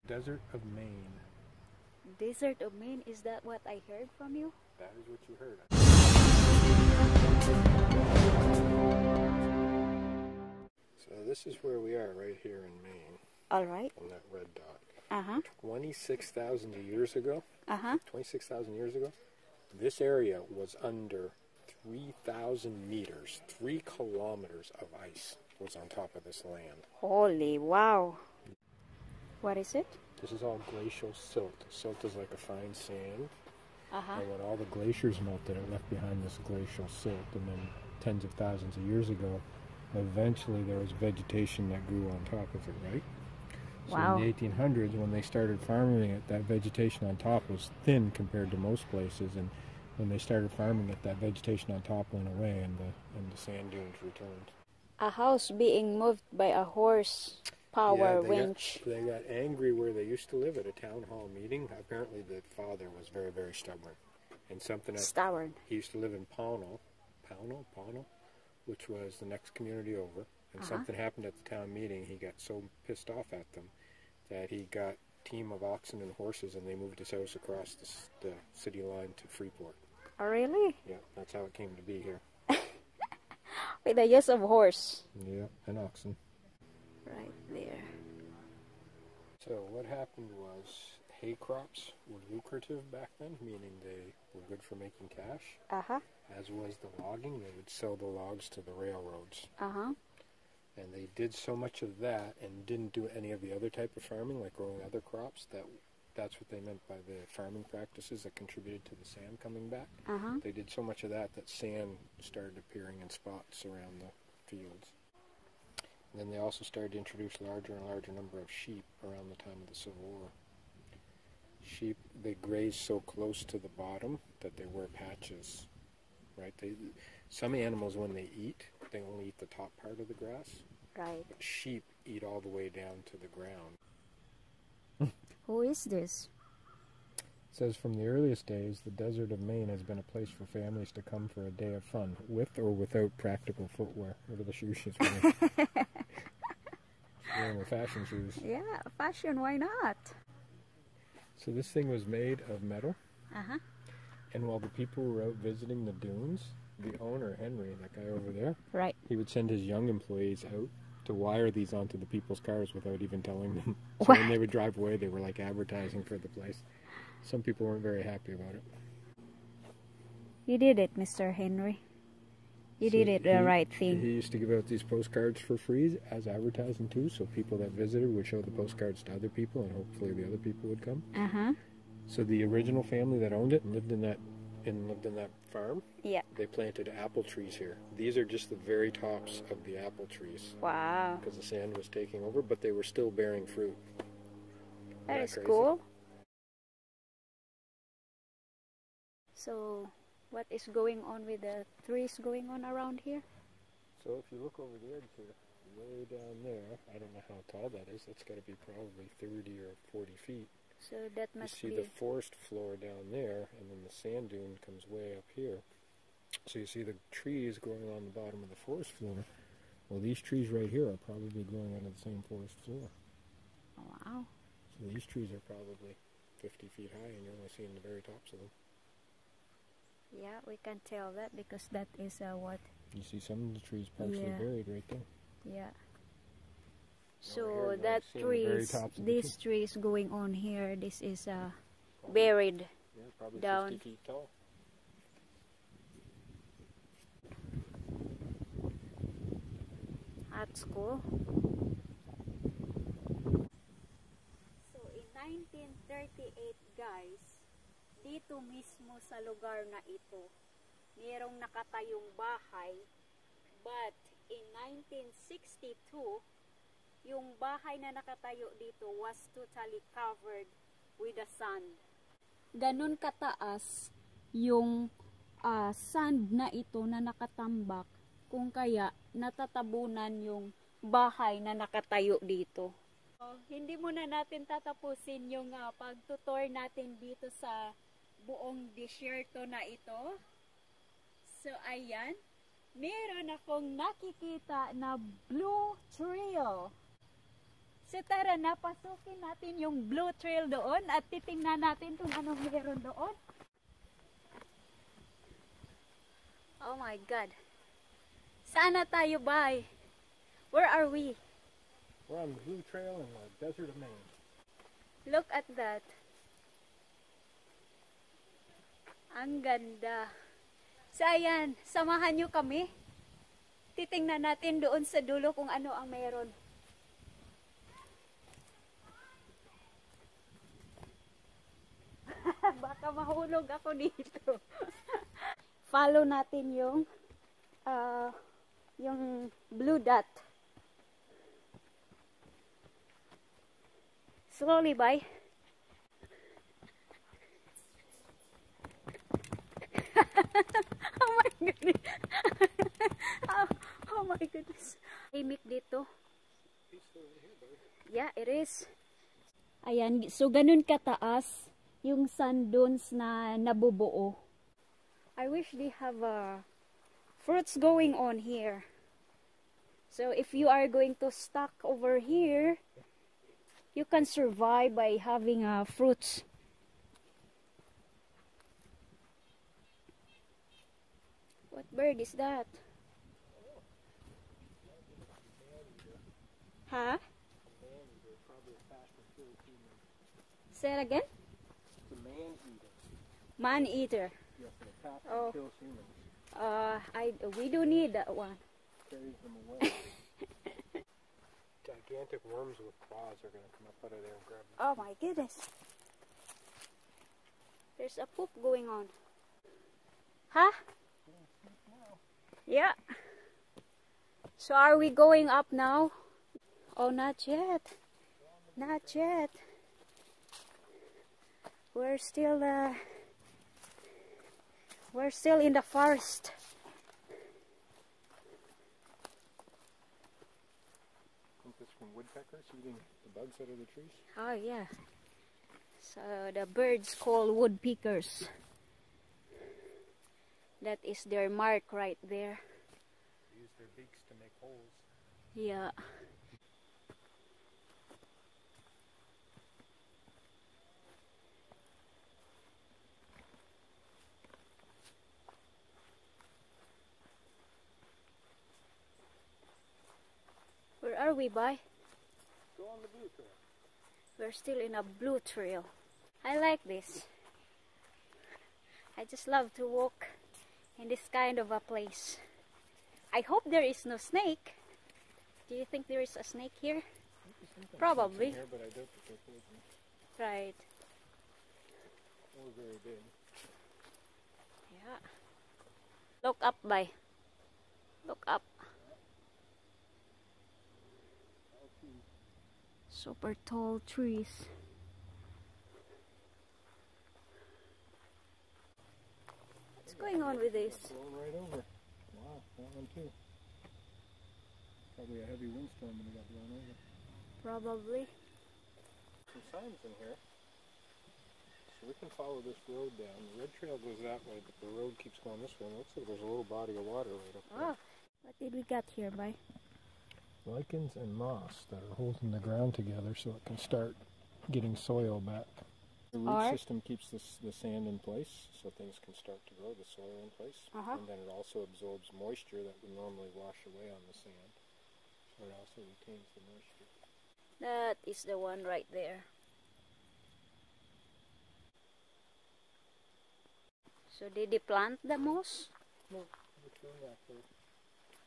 Desert of Maine. Desert of Maine, is that what I heard from you? That is what you heard. So this is where we are, right here in Maine. All right. On that red dot. 26,000 years ago. 26,000 years ago. This area was under 3,000 meters, 3 kilometers of ice was on top of this land. Holy wow. What is it? This is all glacial silt. Silt is like a fine sand. And when all the glaciers melted, it left behind this glacial silt. And then tens of thousands of years ago, eventually there was vegetation that grew on top of it, right? So in the 1800s, when they started farming it, that vegetation on top was thin compared to most places. And when they started farming it, that vegetation on top went away and the sand dunes returned. A house being moved by a horse power winch. They got angry where they used to live at a town hall meeting. Apparently the father was very, very stubborn. And something else. Stubborn. He used to live in Pownell, which was the next community over. And something happened at the town meeting. He got so pissed off at them that he got a team of oxen and horses and they moved his house across the city line to Freeport. Oh, really? Yeah, that's how it came to be here. With the use of horse. Yeah, and oxen. Right there. So what happened was hay crops were lucrative back then, meaning they were good for making cash. As was the logging. They would sell the logs to the railroads. And they did so much of that and didn't do any of the other type of farming, like growing other crops, that's what they meant by the farming practices that contributed to the sand coming back. They did so much of that sand started appearing in spots around the fields. And then they also started to introduce larger and larger number of sheep around the time of the Civil War. Sheep, they graze so close to the bottom that they wear patches, right? Some animals, when they eat, they only eat the top part of the grass. Right. But sheep eat all the way down to the ground. Who is this? It says, from the earliest days, the desert of Maine has been a place for families to come for a day of fun, with or without practical footwear. What are the shoes she's wearing? She's wearing her fashion shoes. Yeah, fashion, why not? So this thing was made of metal. And while the people were out visiting the dunes, the owner, Henry, that guy over there, he would send his young employees out to wire these onto the people's cars without even telling them. So when they would drive away, they were like advertising for the place. Some people weren't very happy about it. You did it, Mr. Henry. You did it the right thing. He used to give out these postcards for free as advertising too, so people that visited would show the postcards to other people and hopefully the other people would come. So the original family that owned it and lived in that farm, they planted apple trees here. These are just the very tops of the apple trees. Wow. Because the sand was taking over, but they were still bearing fruit. That is cool. So, what is going on with the trees going on around here? So if you look over the edge here, way down there, I don't know how tall that is. That's got to be probably 30 or 40 feet. So that must be... You see the forest floor down there, and then the sand dune comes way up here. So you see the trees growing on the bottom of the forest floor. Well, these trees right here are probably growing under the same forest floor. Wow. So these trees are probably 50 feet high, and you're only seeing the very tops of them. Yeah, we can tell that because that is what... You see some of the trees partially buried right there. Yeah. So that trees, these trees going on here, this is buried probably down. 50 feet tall. That's cool. So in 1938 guys, dito mismo sa lugar na ito, mayroong nakatayong bahay, but in 1962, yung bahay na nakatayo dito was totally covered with the sand. Ganun kataas yung sand na ito na nakatambak, kung kaya natatabunan yung bahay na nakatayo dito. So, hindi muna natin tatapusin yung pagtutour natin dito sa buong disyerto na ito. So ayan, meron akong nakikita na blue trail. So tara na, pasukin natin yung blue trail doon at titingnan natin kung anong meron doon. Oh my God. Saan na tayo, bay? Where are we? We're on the blue trail in the desert of Maine. Look at that. Ang ganda. So ayan, samahan nyo kami. Titingnan natin doon sa dulo kung ano ang meron. Baka mahulog ako dito. Follow natin yung blue dot. Slowly, bye. Oh my goodness. Oh my goodness. Himik dito. Yeah, it is. Ayan, so ganun kataas yung sand dunes na nabubuo. I wish they have fruits going on here. So if you are going to stock over here, you can survive by having fruits. What bird is that? Huh? Say it again? It's a man-eater. Man-eater. Yes, an attack and kills humans. We do need that one. Carries them away. Gigantic worms with claws are going to come up out of there and grab them. Oh my goodness. There's a poop going on. Huh? Yeah. So are we going up now? Oh, not yet. Not yet. We're still in the forest. Think this from woodpeckers eating the bugs out of the trees? Oh yeah. So the birds call woodpeckers. That is their mark right there. They use their beaks to make holes. Yeah. Where are we, Bay? Go on the blue trail. We're still in a blue trail. I like this. I just love to walk in this kind of a place. I hope there is no snake. Do you think there is a snake here? Probably. Here, but I doubt that they're poison. Right. Or very big. Yeah. Look up, Bay. Look up. Super tall trees. What's going on with this? Blown right over. Wow, that one too. Probably a heavy windstorm when it got blown over. Probably. Some signs in here. So we can follow this road down. The red trail goes that way, but the road keeps going this way. And it looks like there's a little body of water right up there. Oh, what did we get here, Bay? Lichens and moss that are holding the ground together so it can start getting soil back. The root system keeps the sand in place so things can start to grow, the soil in place. And then it also absorbs moisture that would normally wash away on the sand. So it also retains the moisture. That is the one right there. So did they plant the moss? No, it's doing that first.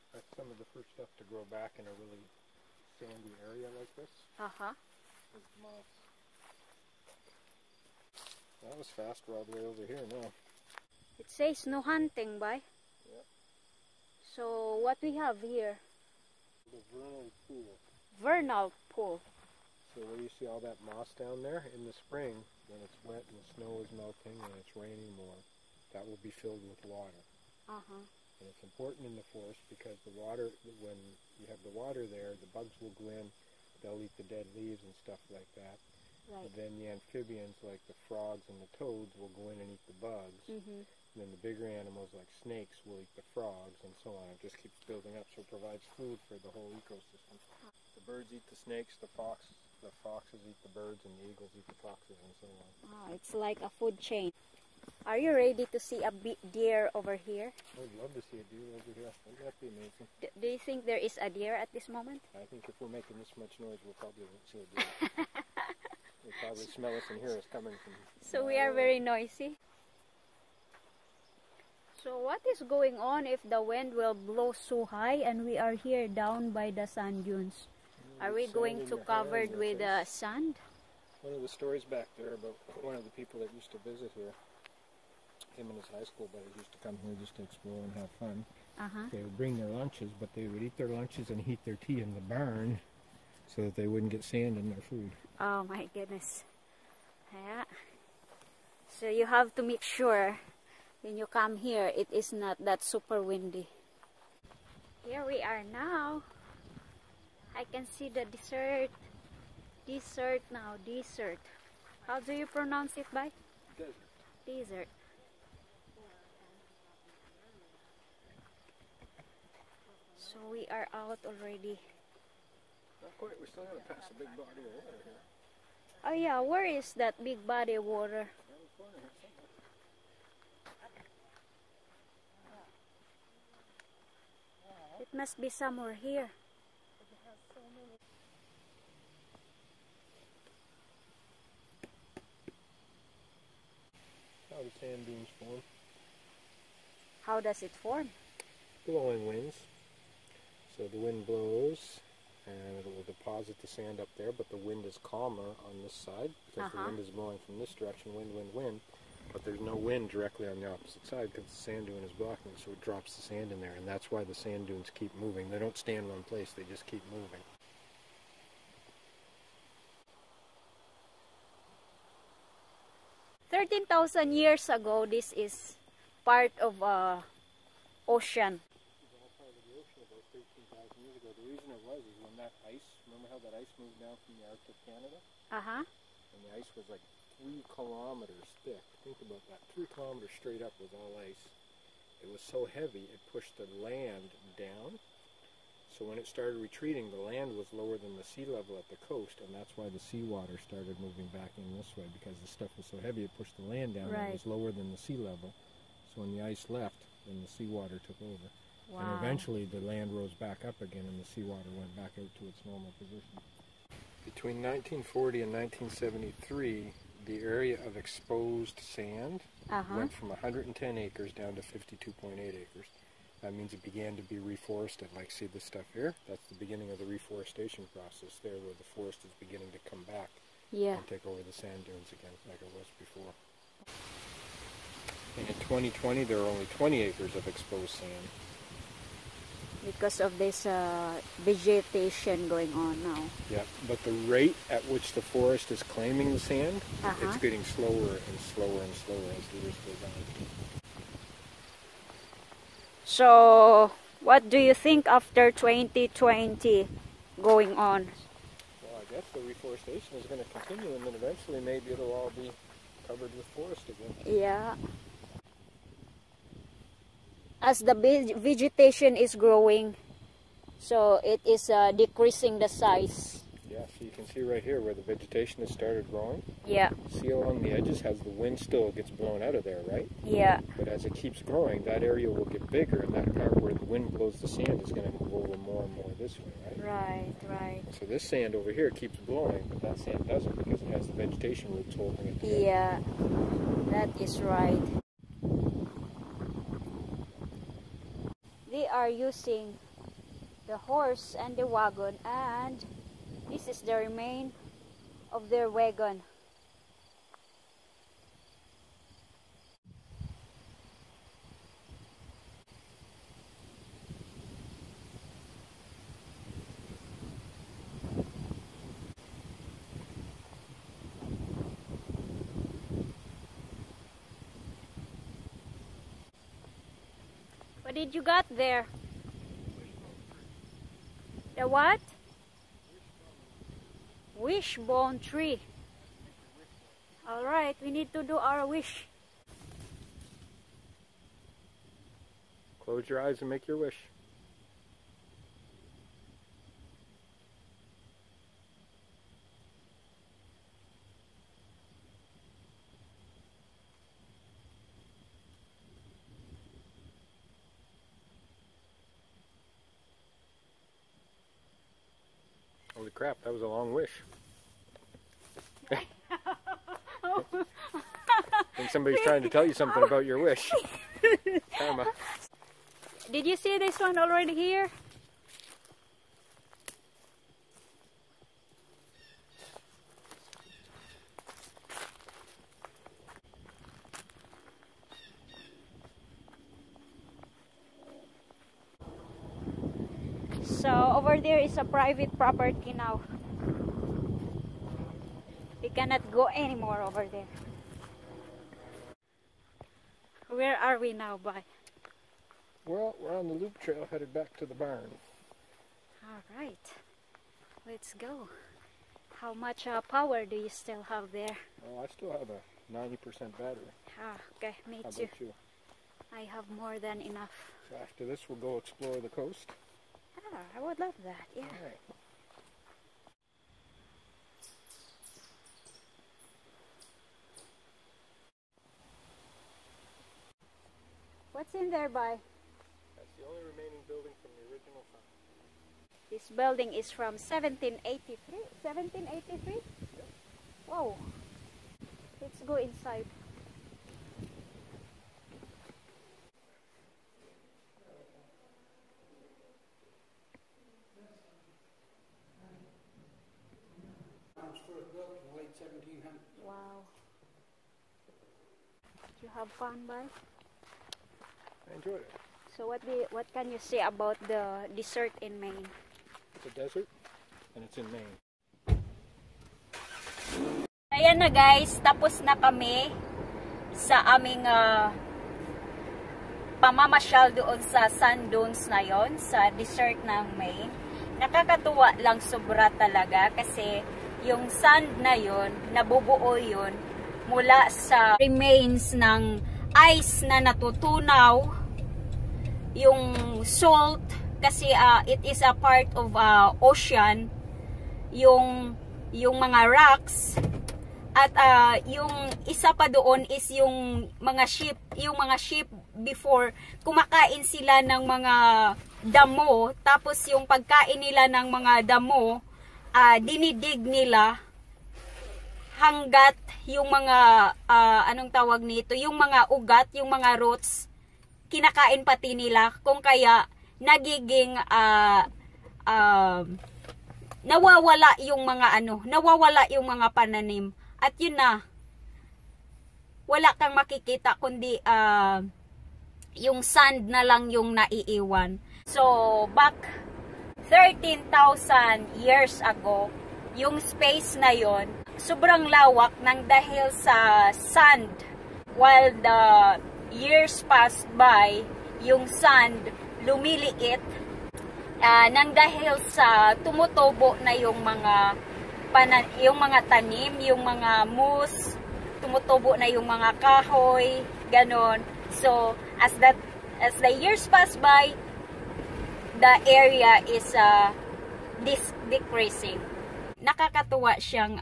That's some of the first stuff to grow back in a really sandy area like this. Is moss. That was fast. We're all the way over here now. It says no hunting, Bay. Yep. So what we have here? The vernal pool. Vernal pool. So where you see all that moss down there, in the spring, when it's wet and the snow is melting and it's raining more, that will be filled with water. And it's important in the forest because the water, when you have the water there, the bugs will go in, they'll eat the dead leaves and stuff like that. Right. Then the amphibians, like the frogs and the toads, will go in and eat the bugs. And then the bigger animals, like snakes, will eat the frogs and so on. It just keeps building up, so it provides food for the whole ecosystem. The birds eat the snakes, the foxes eat the birds, and the eagles eat the foxes, and so on. Oh, it's like a food chain. Are you ready to see a deer over here? I would love to see a deer over here. Wouldn't that be amazing? Do you think there is a deer at this moment? I think if we're making this much noise, we'll probably won't see a deer. They'll probably smell us and hear us coming from... So we are very noisy. So what is going on if the wind will blow so high and we are here down by the sand dunes? Are we going to covered with sand? One of the stories back there about one of the people that used to visit here, him and his high school buddies used to come here just to explore and have fun. They would bring their lunches, but they would eat their lunches and heat their tea in the barn so that they wouldn't get sand in their food. Oh my goodness. Yeah. So you have to make sure when you come here, it is not that super windy. Here we are now. I can see the desert. Desert now, desert. How do you pronounce it, Bay? Desert. Desert. So we are out already. Not quite, we still got to pass a big body of water here. Oh yeah, where is that big body of water? It must be somewhere here. How do sand dunes form? How does it form? Blowing winds. So the wind blows and it will deposit the sand up there, but the wind is calmer on this side because the wind is blowing from this direction, wind, wind, wind. But there's no wind directly on the opposite side because the sand dune is blocking it, so it drops the sand in there, and that's why the sand dunes keep moving. They don't stay in one place, they just keep moving. $13,000 years ago, this is part of ocean. It was all part of the ocean about 13,000 years ago. The reason it was is when that ice, remember how that ice moved down from the Arctic Canada? And the ice was like 3 kilometers thick. Think about that. 3 kilometers straight up was all ice. It was so heavy, it pushed the land down. So when it started retreating, the land was lower than the sea level at the coast, and that's why the seawater started moving back in this way, because the stuff was so heavy it pushed the land down, and it was lower than the sea level. So when the ice left, then the seawater took over. And eventually the land rose back up again, and the seawater went back out to its normal position. Between 1940 and 1973, the area of exposed sand went from 110 acres down to 52.8 acres. That means it began to be reforested. Like, see this stuff here? That's the beginning of the reforestation process there, where the forest is beginning to come back and take over the sand dunes again, like it was before. And in 2020, there are only 20 acres of exposed sand. Because of this vegetation going on now. Yeah, but the rate at which the forest is claiming the sand, it's getting slower and slower and slower as the years go by. So, what do you think after 2020 going on? Well, I guess the reforestation is going to continue, and then eventually maybe it'll all be covered with forest again. Yeah. As the vegetation is growing, so it is decreasing the size. Yeah, so you can see right here where the vegetation has started growing. Yeah. See along the edges how the wind still gets blown out of there, right? Yeah. But as it keeps growing, that area will get bigger, and that part where the wind blows the sand is going to move over more and more this way, right? Right, right. So this sand over here keeps blowing, but that sand doesn't because it has the vegetation roots holding it together. Yeah, that is right. They are using the horse and the wagon, and this is the remain of their wagon. What did you got there? The what? Wishbone tree. Alright, we need to do our wish. Close your eyes and make your wish. crap, that was a long wish. I think somebody's trying to tell you something about your wish. Karma. Did you see this one already here? So over there is a private property now. We cannot go anymore over there. Where are we now, Boy? Well, we're on the loop trail headed back to the barn. Alright, let's go. How much power do you still have there? Well, I still have a 90% battery. Ah, okay, me How too. about you? I have more than enough. So after this, we'll go explore the coast. Ah, I would love that, yeah. All right. What's in there, Boy? That's the only remaining building from the original farm. This building is from 1783. 1783? Yep. Whoa. Let's go inside. First built in the late 1700s. Wow. Did you have fun, Boy? I enjoyed it. So what can you say about the desert in Maine? It's a desert, and it's in Maine. Ayan na guys, tapos na kami sa aming pamamasyal doon sa sand dunes na yon, sa desert ng Maine. Nakakatuwa lang sobra talaga kasi yung sand na yon, nabubuo yon mula sa remains ng ice na natutunaw, yung salt kasi it is a part of ocean, yung mga rocks, at yung isa pa doon is yung mga ship before kumakain sila ng mga damo, tapos yung pagkain nila ng mga damo dinidig nila hanggat yung mga anong tawag nito, yung mga ugat, yung mga roots kinakain pati nila, kung kaya nagiging nawawala yung mga pananim, at yun na, wala kang makikita kundi yung sand na lang yung naiiwan. So back 13,000 years ago, yung space na yon sobrang lawak ng dahil sa sand. While the years passed by, yung sand lumiliit nang dahil sa tumutubo na yung mga tanim, yung mga moose, tumutubo na yung mga kahoy, ganon. So as the years pass by, the area is decreasing. Nakakatuwa siyang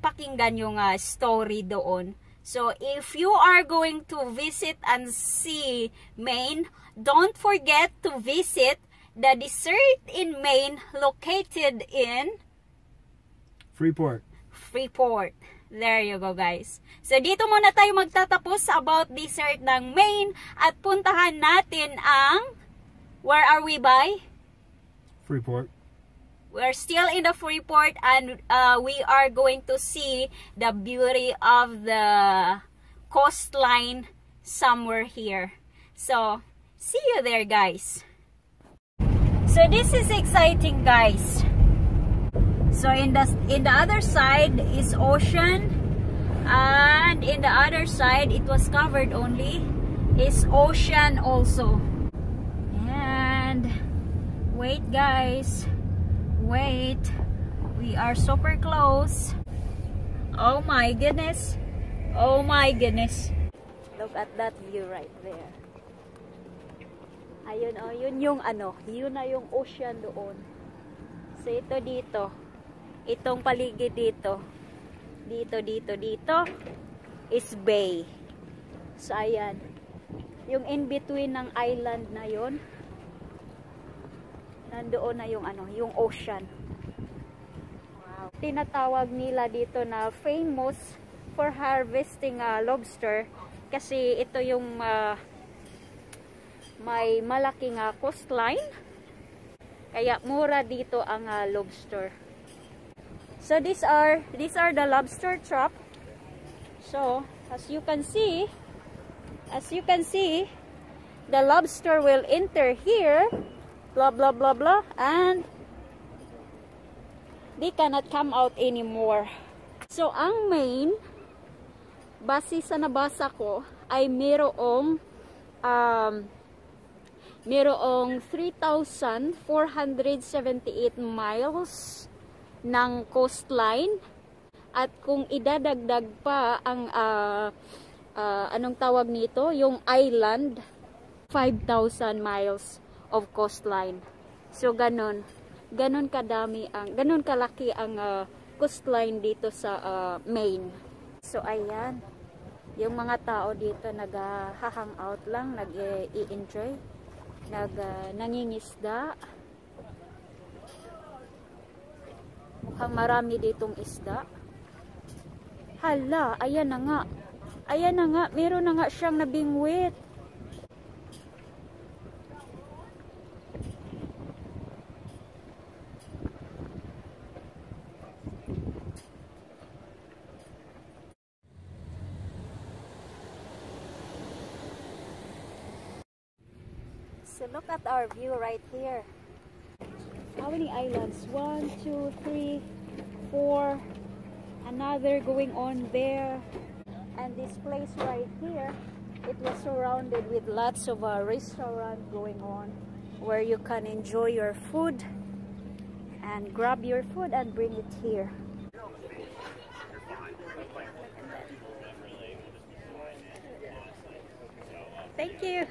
pakinggan yung story doon. So if you are going to visit and see Maine, don't forget to visit the desert in Maine located in Freeport. Freeport. There you go, guys. So dito muna tayo magtatapos about desert ng Maine at puntahan natin ang, where are we, by? Freeport. We're still in the Freeport, and we are going to see the beauty of the coastline somewhere here. So see you there, guys. So this is exciting, guys. So in the other side is ocean, and in the other side it was covered only is ocean also. And wait, guys, wait, we are super close. Oh my goodness, oh my goodness, look at that view right there. Ayun, oh, yun yung yun na yung ocean doon. So ito dito, itong paligid dito is bay. So ayan, yung in between ng island na yon, nandoon na yung yung ocean. tinatawag nila dito na famous for harvesting lobster kasi ito yung may malaking coastline. Kaya mura dito ang lobster. So these are the lobster trap. So as you can see, the lobster will enter here, blah blah blah blah, and they cannot come out anymore. So ang Maine, base sa nabasa ko, ay merong 3,478 miles ng coastline, at kung idadagdag pa ang anong tawag nito, yung island, 5,000 miles of coastline. So ganon kadami ganon kalaki ang coastline dito sa Maine. So ayan, yung mga tao dito nag-hang-out lang, nag-i-enjoy, nangingisda. Mukhang marami ditong isda. Hala, ayan na nga, meron na nga siyang nabingwit. So look at our view right here. How many islands? 1, 2, 3, 4. Another going on there. And this place right here, it was surrounded with lots of restaurants going on where you can enjoy your food and grab your food and bring it here. Thank you.